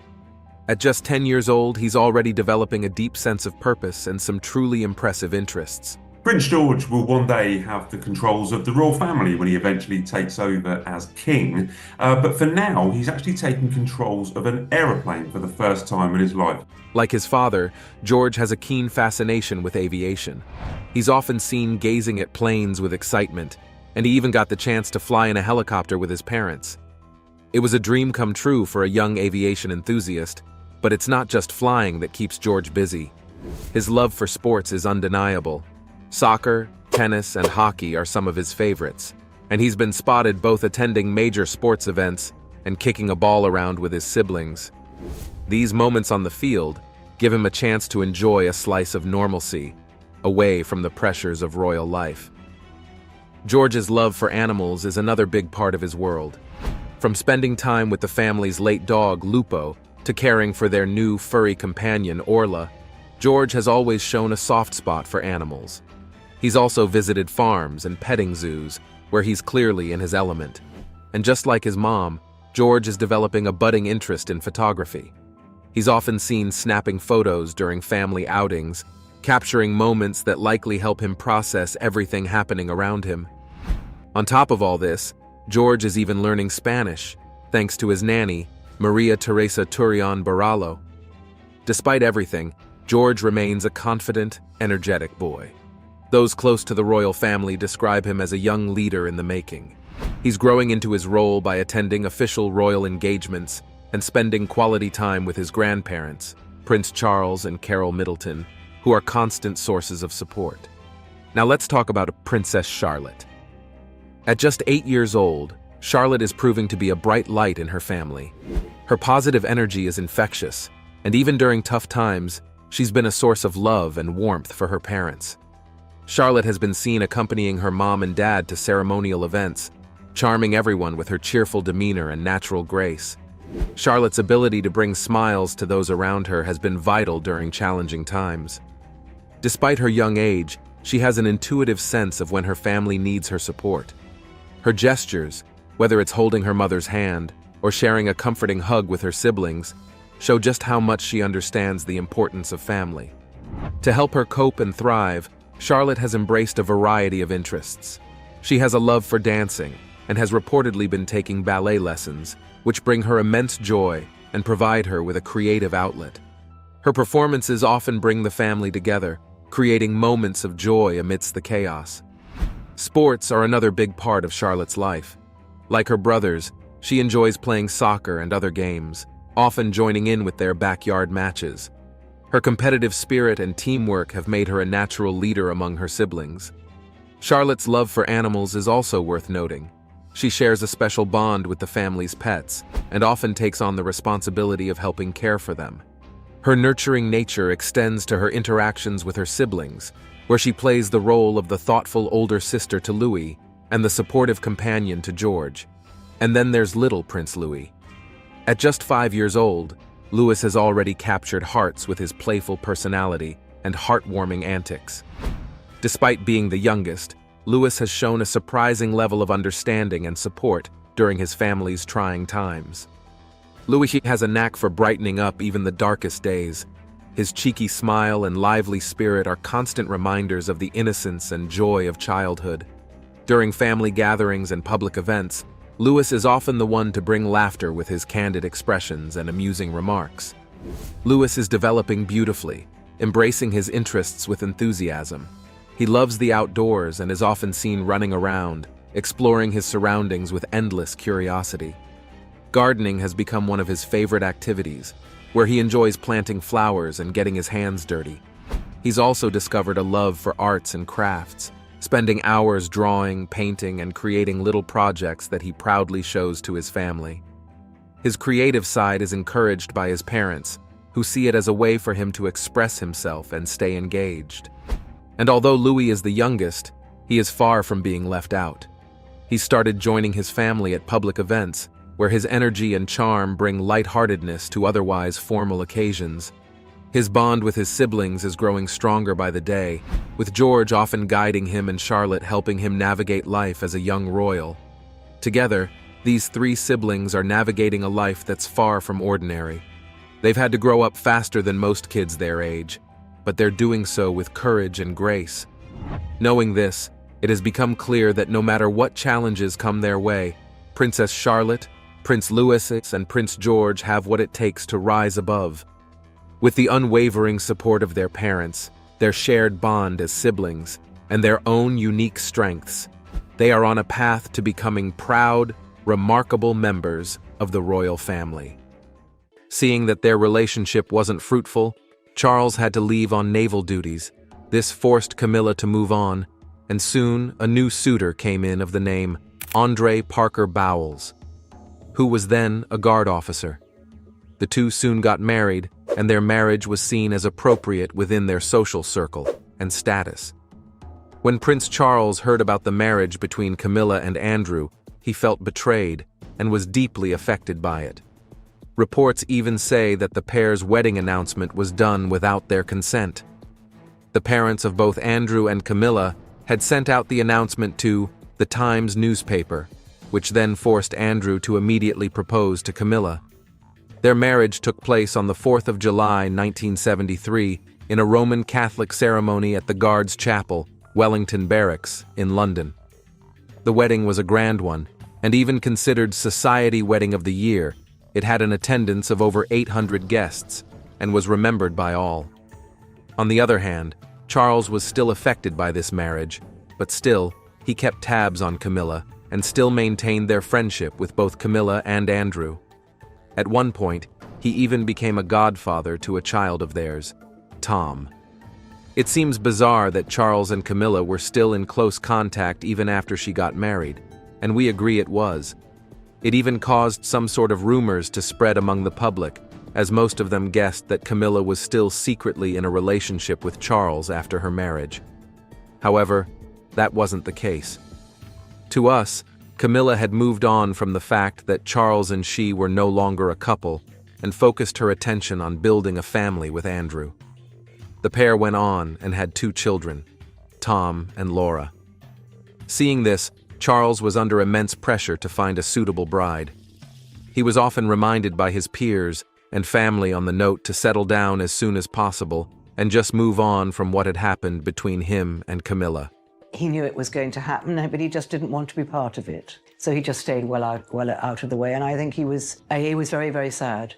At just 10 years old, he's already developing a deep sense of purpose and some truly impressive interests. Prince George will one day have the controls of the royal family when he eventually takes over as king, but for now he's actually taking controls of an aeroplane for the first time in his life. Like his father, George has a keen fascination with aviation. He's often seen gazing at planes with excitement, and he even got the chance to fly in a helicopter with his parents. It was a dream come true for a young aviation enthusiast, but it's not just flying that keeps George busy. His love for sports is undeniable. Soccer, tennis, and hockey are some of his favorites, and he's been spotted both attending major sports events and kicking a ball around with his siblings. These moments on the field give him a chance to enjoy a slice of normalcy, away from the pressures of royal life. George's love for animals is another big part of his world. From spending time with the family's late dog, Lupo, to caring for their new furry companion, Orla, George has always shown a soft spot for animals. He's also visited farms and petting zoos, where he's clearly in his element. And just like his mom, George is developing a budding interest in photography. He's often seen snapping photos during family outings, capturing moments that likely help him process everything happening around him. On top of all this, George is even learning Spanish, thanks to his nanny, Maria Teresa Turion Burrell. Despite everything, George remains a confident, energetic boy. Those close to the royal family describe him as a young leader in the making. He's growing into his role by attending official royal engagements and spending quality time with his grandparents, Prince Charles and Carol Middleton, who are constant sources of support. Now let's talk about Princess Charlotte. At just 8 years old, Charlotte is proving to be a bright light in her family. Her positive energy is infectious, and even during tough times, she's been a source of love and warmth for her parents. Charlotte has been seen accompanying her mom and dad to ceremonial events, charming everyone with her cheerful demeanor and natural grace. Charlotte's ability to bring smiles to those around her has been vital during challenging times. Despite her young age, she has an intuitive sense of when her family needs her support. Her gestures, whether it's holding her mother's hand or sharing a comforting hug with her siblings, show just how much she understands the importance of family. To help her cope and thrive, Charlotte has embraced a variety of interests. She has a love for dancing and has reportedly been taking ballet lessons, which bring her immense joy and provide her with a creative outlet. Her performances often bring the family together, creating moments of joy amidst the chaos. Sports are another big part of Charlotte's life. Like her brothers, she enjoys playing soccer and other games, often joining in with their backyard matches. Her competitive spirit and teamwork have made her a natural leader among her siblings. Charlotte's love for animals is also worth noting. She shares a special bond with the family's pets and often takes on the responsibility of helping care for them. Her nurturing nature extends to her interactions with her siblings, where she plays the role of the thoughtful older sister to Louis and the supportive companion to George. And then there's little Prince Louis. At just 5 years old, Louis has already captured hearts with his playful personality and heartwarming antics. Despite being the youngest, Louis has shown a surprising level of understanding and support during his family's trying times. Louis has a knack for brightening up even the darkest days. His cheeky smile and lively spirit are constant reminders of the innocence and joy of childhood. During family gatherings and public events, Louis is often the one to bring laughter with his candid expressions and amusing remarks. Louis is developing beautifully, embracing his interests with enthusiasm. He loves the outdoors and is often seen running around, exploring his surroundings with endless curiosity. Gardening has become one of his favorite activities, where he enjoys planting flowers and getting his hands dirty. He's also discovered a love for arts and crafts, spending hours drawing, painting, and creating little projects that he proudly shows to his family. His creative side is encouraged by his parents, who see it as a way for him to express himself and stay engaged. And although Louis is the youngest, he is far from being left out. He started joining his family at public events, where his energy and charm bring lightheartedness to otherwise formal occasions. His bond with his siblings is growing stronger by the day, with George often guiding him and Charlotte helping him navigate life as a young royal. Together, these three siblings are navigating a life that's far from ordinary. They've had to grow up faster than most kids their age, but they're doing so with courage and grace. Knowing this, it has become clear that no matter what challenges come their way, Princess Charlotte, Prince Louis, and Prince George have what it takes to rise above. With the unwavering support of their parents, their shared bond as siblings, and their own unique strengths, they are on a path to becoming proud, remarkable members of the royal family. Seeing that their relationship wasn't fruitful, Charles had to leave on naval duties. This forced Camilla to move on, and soon a new suitor came in of the name Andre Parker Bowles, who was then a guard officer. The two soon got married, and their marriage was seen as appropriate within their social circle and status. When Prince Charles heard about the marriage between Camilla and Andrew, he felt betrayed and was deeply affected by it. Reports even say that the pair's wedding announcement was done without their consent. The parents of both Andrew and Camilla had sent out the announcement to the Times newspaper, which then forced Andrew to immediately propose to Camilla. Their marriage took place on the 4th of July, 1973, in a Roman Catholic ceremony at the Guards Chapel, Wellington Barracks, in London. The wedding was a grand one, and even considered Society Wedding of the Year. It had an attendance of over 800 guests, and was remembered by all. On the other hand, Charles was still affected by this marriage, but still, he kept tabs on Camilla, and still maintained their friendship with both Camilla and Andrew. At one point, he even became a godfather to a child of theirs, Tom. It seems bizarre that Charles and Camilla were still in close contact even after she got married, and we agree it was. It even caused some sort of rumors to spread among the public, as most of them guessed that Camilla was still secretly in a relationship with Charles after her marriage. However, that wasn't the case. To us, Camilla had moved on from the fact that Charles and she were no longer a couple and focused her attention on building a family with Andrew. The pair went on and had 2 children, Tom and Laura. Seeing this, Charles was under immense pressure to find a suitable bride. He was often reminded by his peers and family on the note to settle down as soon as possible and just move on from what had happened between him and Camilla. He knew it was going to happen, but he just didn't want to be part of it. So he just stayed well out of the way, and I think he was very, very sad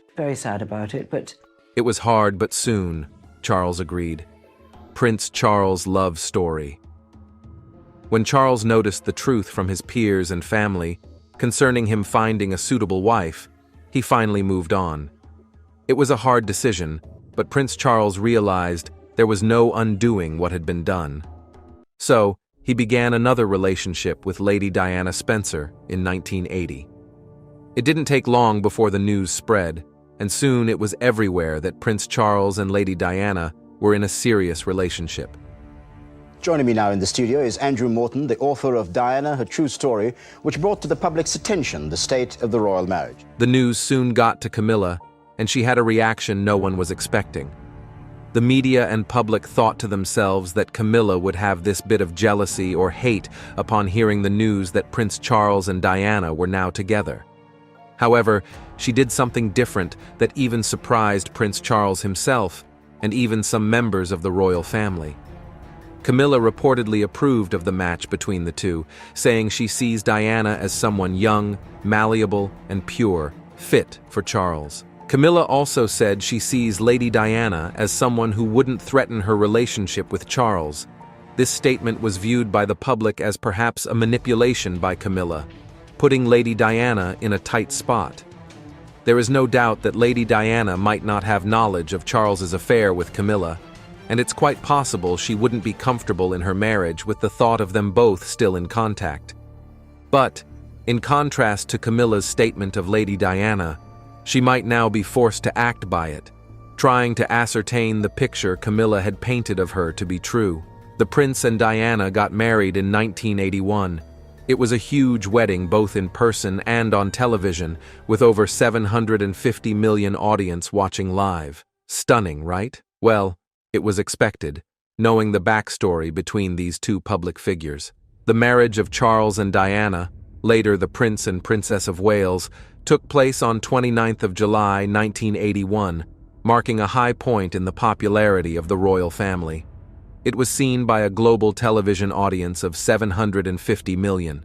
about it. But it was hard, but soon, Charles agreed. Prince Charles' love story. When Charles noticed the truth from his peers and family concerning him finding a suitable wife, he finally moved on. It was a hard decision, but Prince Charles realized there was no undoing what had been done. So, he began another relationship with Lady Diana Spencer in 1980. It didn't take long before the news spread, and soon it was everywhere that Prince Charles and Lady Diana were in a serious relationship. Joining me now in the studio is Andrew Morton, the author of Diana, Her True Story, which brought to the public's attention the state of the royal marriage. The news soon got to Camilla, and she had a reaction no one was expecting. The media and public thought to themselves that Camilla would have this bit of jealousy or hate upon hearing the news that Prince Charles and Diana were now together. However, she did something different that even surprised Prince Charles himself, and even some members of the royal family. Camilla reportedly approved of the match between the two, saying she sees Diana as someone young, malleable, and pure, fit for Charles. Camilla also said she sees Lady Diana as someone who wouldn't threaten her relationship with Charles. This statement was viewed by the public as perhaps a manipulation by Camilla, putting Lady Diana in a tight spot. There is no doubt that Lady Diana might not have knowledge of Charles's affair with Camilla, and it's quite possible she wouldn't be comfortable in her marriage with the thought of them both still in contact. But, in contrast to Camilla's statement of Lady Diana, she might now be forced to act by it, trying to ascertain the picture Camilla had painted of her to be true. The prince and Diana got married in 1981. It was a huge wedding both in person and on television, with over 750 million audience watching live. Stunning, right? Well, it was expected, knowing the backstory between these two public figures. The marriage of Charles and Diana later the Prince and Princess of Wales, took place on 29th of July 1981, marking a high point in the popularity of the royal family. It was seen by a global television audience of 750 million.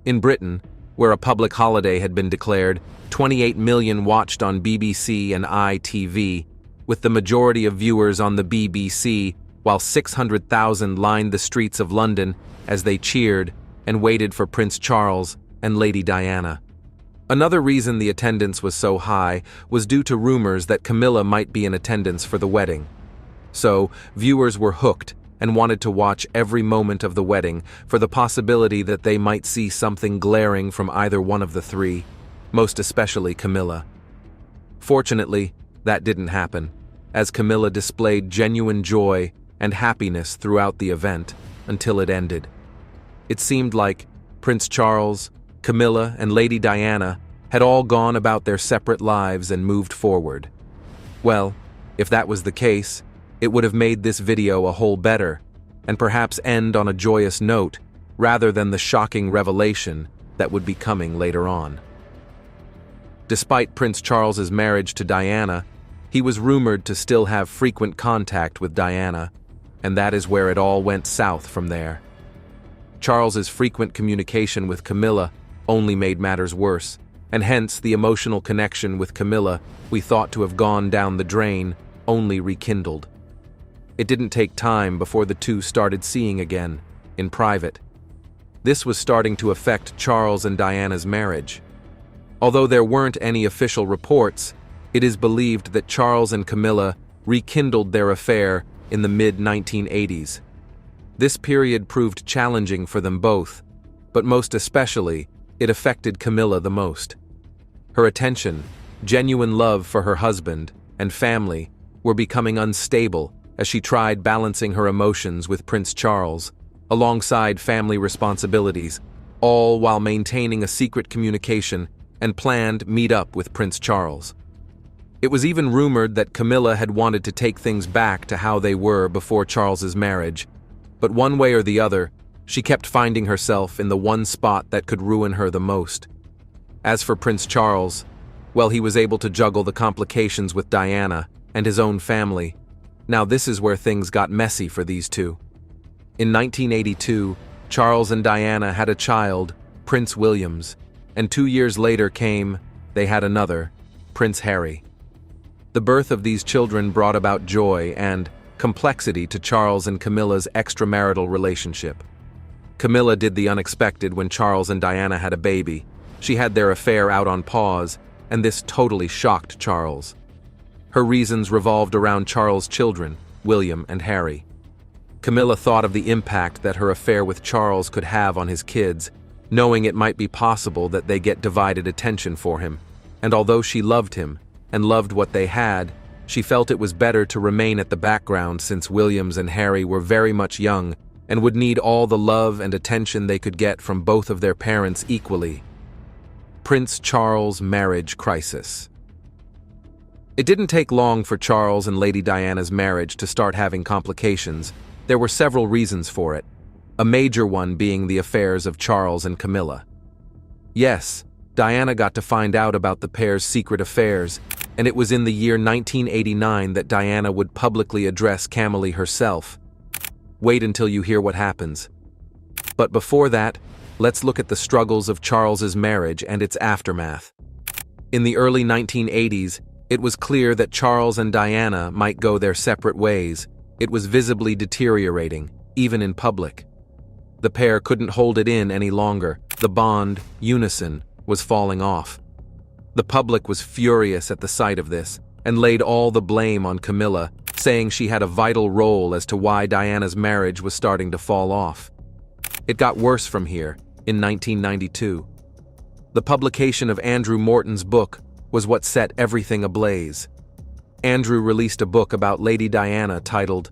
In Britain, where a public holiday had been declared, 28 million watched on BBC and ITV, with the majority of viewers on the BBC, while 600,000 lined the streets of London as they cheered and waited for Prince Charles and Lady Diana. Another reason the attendance was so high was due to rumors that Camilla might be in attendance for the wedding. So, viewers were hooked and wanted to watch every moment of the wedding for the possibility that they might see something glaring from either one of the three, most especially Camilla. Fortunately, that didn't happen, as Camilla displayed genuine joy and happiness throughout the event until it ended. It seemed like Prince Charles, Camilla, and Lady Diana had all gone about their separate lives and moved forward. Well, if that was the case, it would have made this video a whole better, and perhaps end on a joyous note, rather than the shocking revelation that would be coming later on. Despite Prince Charles's marriage to Diana, he was rumored to still have frequent contact with Diana, and that is where it all went south from there. Charles's frequent communication with Camilla only made matters worse, and hence the emotional connection with Camilla we thought to have gone down the drain only rekindled. It didn't take time before the two started seeing again, in private. This was starting to affect Charles and Diana's marriage. Although there weren't any official reports, it is believed that Charles and Camilla rekindled their affair in the mid-1980s. This period proved challenging for them both, but most especially, it affected Camilla the most. Her attention, genuine love for her husband, and family were becoming unstable as she tried balancing her emotions with Prince Charles, alongside family responsibilities, all while maintaining a secret communication and planned meet-up with Prince Charles. It was even rumored that Camilla had wanted to take things back to how they were before Charles's marriage, but one way or the other, she kept finding herself in the one spot that could ruin her the most. As for Prince Charles, well, he was able to juggle the complications with Diana and his own family. Now this is where things got messy for these two. In 1982, Charles and Diana had a child, Prince Williams, and 2 years later they had another, Prince Harry. The birth of these children brought about joy and complexity to Charles and Camilla's extramarital relationship. Camilla did the unexpected when Charles and Diana had a baby. She had their affair out on pause, and this totally shocked Charles. Her reasons revolved around Charles' children, William and Harry. Camilla thought of the impact that her affair with Charles could have on his kids, knowing it might be possible that they get divided attention for him. And although she loved him and loved what they had, she felt it was better to remain at the background since Williams and Harry were very much young and would need all the love and attention they could get from both of their parents equally. Prince Charles' marriage crisis. It didn't take long for Charles and Lady Diana's marriage to start having complications. There were several reasons for it, a major one being the affairs of Charles and Camilla. Yes, Diana got to find out about the pair's secret affairs, and it was in the year 1989 that Diana would publicly address Camilla herself. Wait until you hear what happens. But before that, let's look at the struggles of Charles's marriage and its aftermath. In the early 1980s, it was clear that Charles and Diana might go their separate ways. It was visibly deteriorating, even in public. The pair couldn't hold it in any longer. The bond, unison, was falling off. The public was furious at the sight of this and laid all the blame on Camilla, saying she had a vital role as to why Diana's marriage was starting to fall off. It got worse from here in 1992. The publication of Andrew Morton's book was what set everything ablaze. Andrew released a book about Lady Diana titled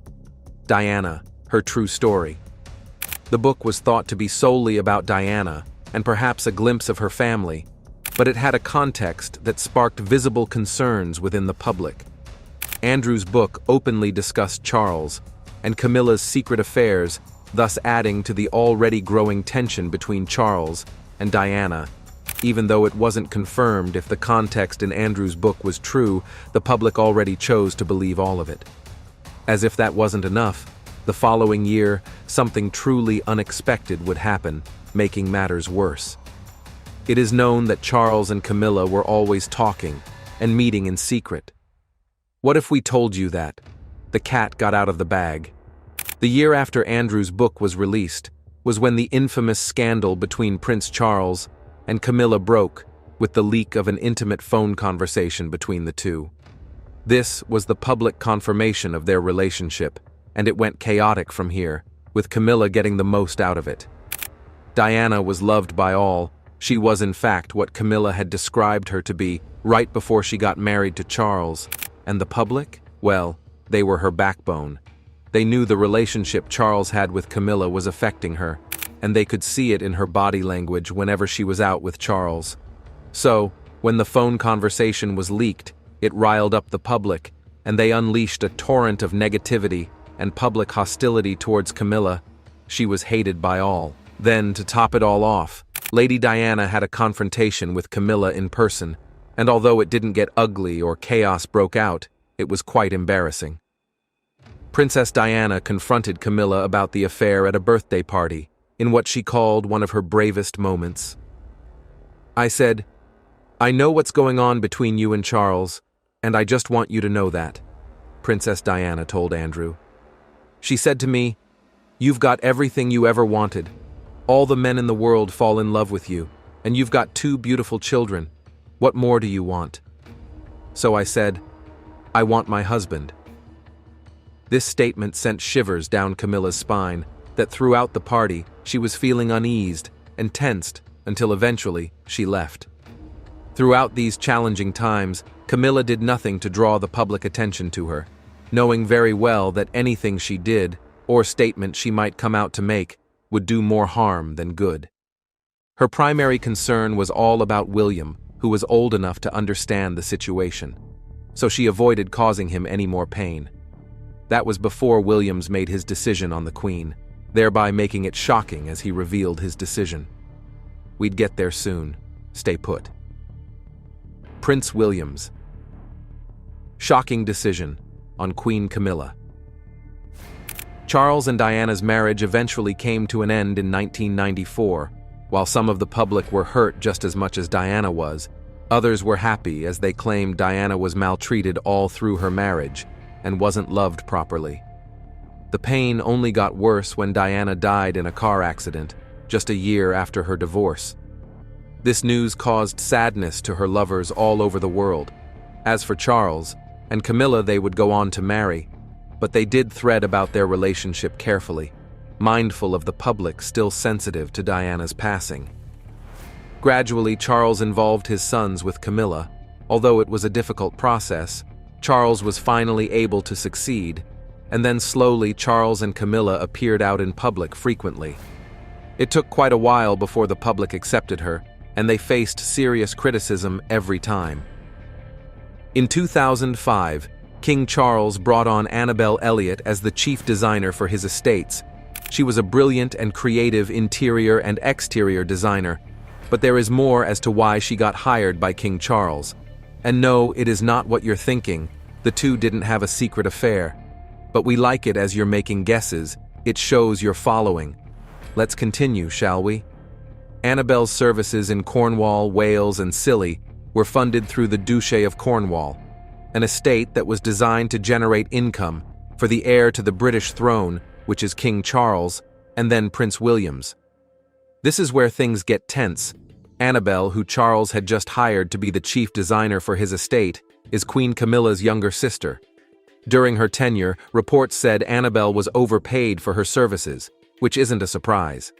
Diana, Her True Story. The book was thought to be solely about Diana and perhaps a glimpse of her family, but it had a context that sparked visible concerns within the public. Andrew's book openly discussed Charles and Camilla's secret affairs, thus adding to the already growing tension between Charles and Diana. Even though it wasn't confirmed if the context in Andrew's book was true, the public already chose to believe all of it. As if that wasn't enough, the following year, something truly unexpected would happen, making matters worse. It is known that Charles and Camilla were always talking and meeting in secret. What if we told you that? The cat got out of the bag. The year after Andrew's book was released was when the infamous scandal between Prince Charles and Camilla broke with the leak of an intimate phone conversation between the two. This was the public confirmation of their relationship, and it went chaotic from here, with Camilla getting the most out of it. Diana was loved by all. She was in fact what Camilla had described her to be right before she got married to Charles. And the public? Well, they were her backbone. They knew the relationship Charles had with Camilla was affecting her, and they could see it in her body language whenever she was out with Charles. So, when the phone conversation was leaked, it riled up the public, and they unleashed a torrent of negativity and public hostility towards Camilla. She was hated by all. Then, to top it all off, Lady Diana had a confrontation with Camilla in person, and although it didn't get ugly or chaos broke out, it was quite embarrassing. Princess Diana confronted Camilla about the affair at a birthday party, in what she called one of her bravest moments. I said, "I know what's going on between you and Charles, and I just want you to know that," Princess Diana told Andrew. She said to me, "You've got everything you ever wanted. All the men in the world fall in love with you, and you've got 2 beautiful children. What more do you want?" So I said, "I want my husband." This statement sent shivers down Camilla's spine, that throughout the party, she was feeling uneased and tensed until eventually she left. Throughout these challenging times, Camilla did nothing to draw the public attention to her, knowing very well that anything she did, or statement she might come out to make, would do more harm than good. Her primary concern was all about William, who was old enough to understand the situation, so she avoided causing him any more pain. That was before Williams made his decision on the Queen, thereby making it shocking as he revealed his decision. We'd get there soon. Stay put. Prince Williams. Shocking decision on Queen Camilla. Charles and Diana's marriage eventually came to an end in 1994. While some of the public were hurt just as much as Diana was, others were happy as they claimed Diana was maltreated all through her marriage and wasn't loved properly. The pain only got worse when Diana died in a car accident, just a year after her divorce. This news caused sadness to her lovers all over the world. As for Charles and Camilla, they would go on to marry, but they did thread about their relationship carefully, mindful of the public still sensitive to Diana's passing. Gradually, Charles involved his sons with Camilla. Although it was a difficult process, Charles was finally able to succeed, and then slowly Charles and Camilla appeared out in public frequently. It took quite a while before the public accepted her, and they faced serious criticism every time. In 2005, King Charles brought on Annabelle Elliott as the chief designer for his estates. She was a brilliant and creative interior and exterior designer, but there is more as to why she got hired by King Charles. And no, it is not what you're thinking. The two didn't have a secret affair. But we like it as you're making guesses. It shows you're following. Let's continue, shall we? Annabelle's services in Cornwall, Wales, and Scilly were funded through the Duchy of Cornwall, an estate that was designed to generate income for the heir to the British throne, which is King Charles, and then Prince Williams. This is where things get tense. Annabelle, who Charles had just hired to be the chief designer for his estate, is Queen Camilla's younger sister. During her tenure, reports said Annabelle was overpaid for her services, which isn't a surprise.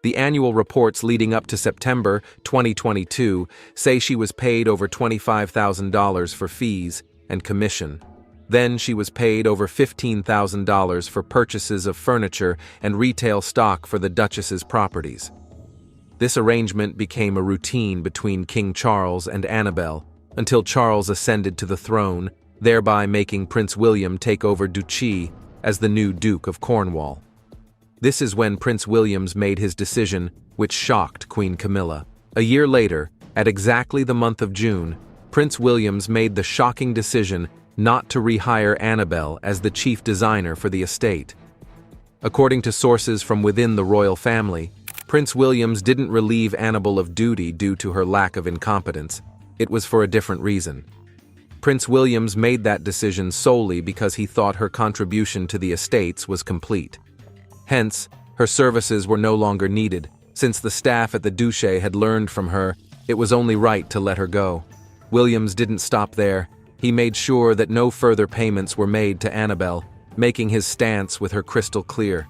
The annual reports leading up to September 2022 say she was paid over $25,000 for fees and commission. Then she was paid over $15,000 for purchases of furniture and retail stock for the Duchess's properties. This arrangement became a routine between King Charles and Annabelle until Charles ascended to the throne, thereby making Prince William take over Duchy as the new Duke of Cornwall. This is when Prince William's made his decision, which shocked Queen Camilla. A year later, at exactly the month of June, Prince William's made the shocking decision not to rehire Annabelle as the chief designer for the estate. According to sources from within the royal family, Prince William's didn't relieve Annabelle of duty due to her lack of incompetence. It was for a different reason. Prince William's made that decision solely because he thought her contribution to the estates was complete. Hence, her services were no longer needed. Since the staff at the Duché had learned from her, it was only right to let her go. Williams didn't stop there. He made sure that no further payments were made to Annabelle, making his stance with her crystal clear.